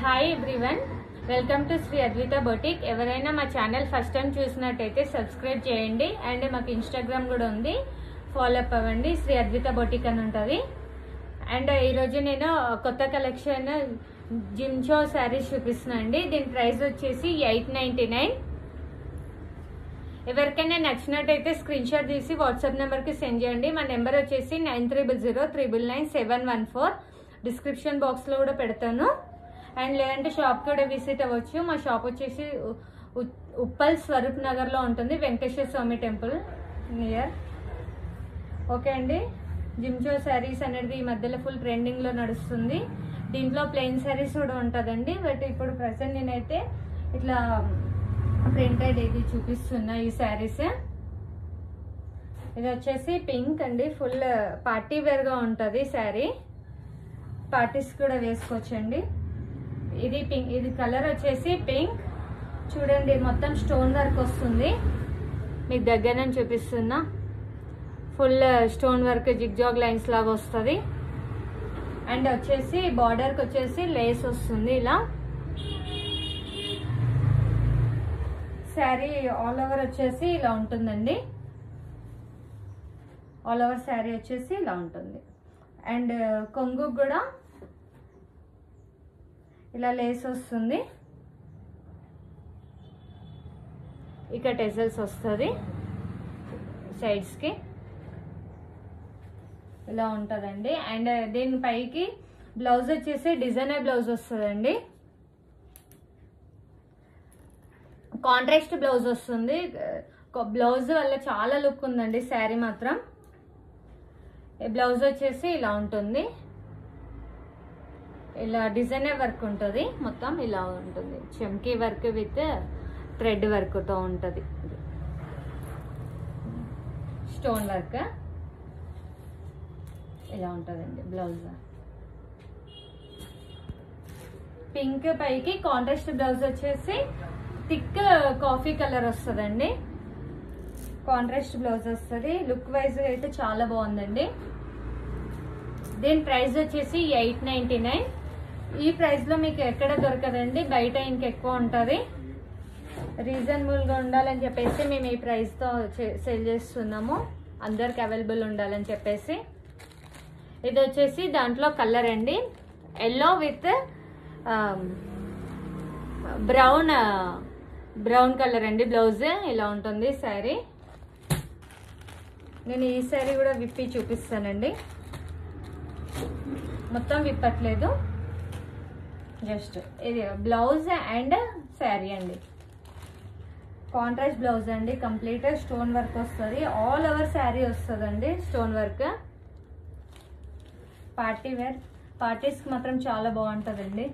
Hi everyone, welcome to Shri Advita boutique. ఎవరైనా మా channel first time చూసినట్టయితే సబ్స్క్రైబ్ చేయండి. అండ్ మాకు ఇన్స్టాగ్రామ్ కూడా ఉంది, ఫాలో అప్ అవ్వండి. శ్రీ అద్విత బొటిక్ అని ఉంటుంది. అండ్ ఈరోజు నేను కొత్త కలెక్షన్ జిమ్చో శారీస్ చూపిస్తున్నాను అండి. దీని ప్రైస్ వచ్చేసి 899. ఎవరికైనా నచ్చినట్టయితే స్క్రీన్ షాట్ తీసి వాట్సాప్ నెంబర్కి సెండ్ చేయండి. మా నెంబర్ వచ్చేసి 9300999714. డిస్క్రిప్షన్ బాక్స్లో కూడా పెడతాను. అండ్ లేదంటే షాప్ కూడా విజిట్ అవ్వచ్చు. మా షాప్ వచ్చేసి ఉప్పల్ స్వరూప్ నగర్లో ఉంటుంది, వెంకటేశ్వర స్వామి టెంపుల్ నియర్. ఓకే అండి, జిమ్చో శారీస్ అనేది ఈ మధ్యలో ఫుల్ ట్రెండింగ్లో నడుస్తుంది. దీంట్లో ప్లెయిన్ శారీస్ కూడా ఉంటుందండి. బట్ ఇప్పుడు ప్రజెంట్ నేనైతే ఇట్లా ప్రింటెడ్ ఇది చూపిస్తున్నా. ఈ శారీస్ ఇది వచ్చేసి పింక్ అండి, ఫుల్ పార్టీ వేర్గా ఉంటుంది శారీ. పార్టీస్ కూడా వేసుకోవచ్చండి. ఇది పింక్, ఇది కలర్ వచ్చేసి పింక్. చూడండి, మొత్తం స్టోన్ వర్క్ వస్తుంది. మీకు దగ్గర నుంచి చూపిస్తున్నా. Full stone work zigzag lines లాగా వస్తుంది. అండ్ వచ్చేసి బార్డర్కి వచ్చేసి లేస్ వస్తుంది. ఇలా శారీ ఆల్ ఓవర్ వచ్చేసి ఇలా ఉంటుందండి. ఆల్ ఓవర్ శారీ వచ్చేసి ఇలా ఉంటుంది. అండ్ కొంగు కూడా ఇలా లేస్ వస్తుంది. ఇక్కడ టెజల్స్ వస్తుంది సైడ్స్కి, ఇలా ఉంటుందండి. అండ్ దీని పైకి బ్లౌజ్ వచ్చేసి డిజైనర్ బ్లౌజ్ వస్తుందండి. కాంట్రాస్ట్ బ్లౌజ్ వస్తుంది. బ్లౌజ్ వల్ల చాలా లుక్ ఉందండి శారీ మాత్రం. బ్లౌజ్ వచ్చేసి ఇలా ఉంటుంది. ఇలా డిజైనర్ వర్క్ ఉంటుంది, మొత్తం ఇలా ఉంటుంది. చమ్కీ వర్క్ విత్ థ్రెడ్ వర్క్తో ఉంటుంది. స్టోన్ వర్క్ ఇలా ఉంటుందండి బ్లౌజ్. పింక్ పైకి కాంట్రాస్ట్ బ్లౌజ్ వచ్చేసి థిక్ కాఫీ కలర్ వస్తుందండి. కాంట్రాస్ట్ బ్లౌజ్ వస్తుంది. లుక్ వైజ్ అయితే చాలా బాగుందండి. దీని ప్రైస్ వచ్చేసి 899. ఈ ప్రైస్ లో మీకు ఎక్కడ దొరకదండి, బయట ఇంకెక్కువ ఉంటుంది. రీజనబుల్గా ఉండాలని చెప్పేసి మేము ఈ ప్రైస్తో సేల్ చేస్తున్నాము, అందరికి అవైలబుల్ ఉండాలని చెప్పేసి. ఇది వచ్చేసి దాంట్లో కలర్ అండి, ఎల్లో విత్ బ్రౌన్ కలర్ అండి. బ్లౌజ్ ఇలా ఉంటుంది శారీ. నేను ఈ శారీ కూడా విప్పి చూపిస్తానండి. మొత్తం విప్పట్లేదు, జస్ట్ ఇది బ్లౌజ్ అండ్ శారీ అండి. కాంట్రాస్ట్ బ్లౌజ్ అండి, కంప్లీట్ స్టోన్ వర్క్ వస్తుంది. ఆల్ ఓవర్ శారీ వస్తుందండి స్టోన్ వర్క్. పార్టీ వేర్ పార్టీస్కి మాత్రం చాలా బాగుంటుందండి.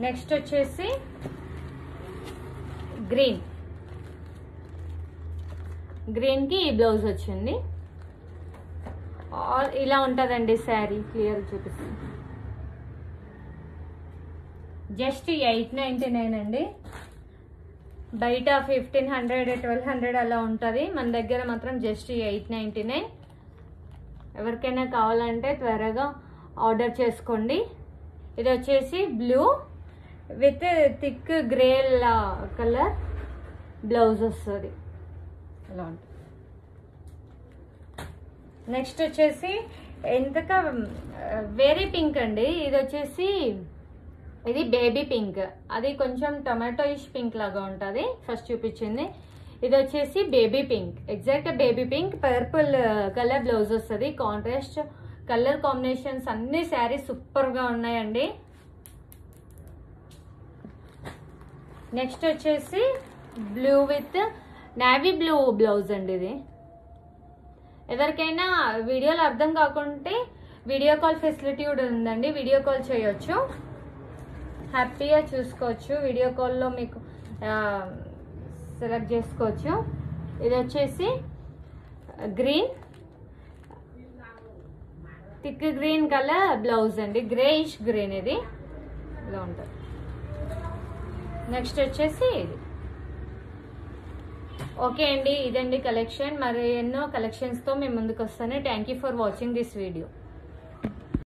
నెక్స్ట్ వచ్చేసి గ్రీన్కి ఈ బ్లౌజ్ వచ్చింది. ఇలా ఉంటుందండి శారీ. క్లియర్ చూపిస్తాను. జస్ట్ 899 అండి. బయట 1500 1200 అలా ఉంటుంది, మన దగ్గర మాత్రం జస్ట్ 899. ఎవరికైనా కావాలంటే త్వరగా ఆర్డర్ చేసుకోండి. ఇది వచ్చేసి blue with thick grey colour blouse వస్తుంది, ఇలా ఉంటుంది. నెక్స్ట్ వచ్చేసి ఎంతగా వేరీ పింక్ అండి. ఇది వచ్చేసి ఇది బేబీ పింక్, అది కొంచెం టొమాటోయిష్ పింక్ లాగా ఉంటుంది. ఫస్ట్ చూపించింది ఇది వచ్చేసి baby pink, exact baby pink. Purple colour blouse వస్తుంది. కాంట్రాస్ట్ కలర్ కాంబినేషన్స్ అన్ని శారీస్ సూపర్గా ఉన్నాయండి. నెక్స్ట్ వచ్చేసి blue with navy blue blouse అండి. ఇది ఎవరికైనా వీడియోలో అర్థం కాకుంటే వీడియో కాల్ ఫెసిలిటీ కూడా ఉందండి, వీడియో కాల్ చేయొచ్చు, హ్యాపీగా చూసుకోవచ్చు. వీడియో కాల్లో మీకు సెలెక్ట్ చేసుకోవచ్చు. ఇది వచ్చేసి green, thick green colour blouse అండి, గ్రేయిష్ గ్రీన్. ఇది ఇలా ఉంటుంది. నెక్స్ట్ వచ్చేసి ఇది. ఓకే అండి, ఇదండి కలెక్షన్. మరి ఎన్నో కలెక్షన్స్తో మేము ముందుకు వస్తాను. Thank you for watching this video.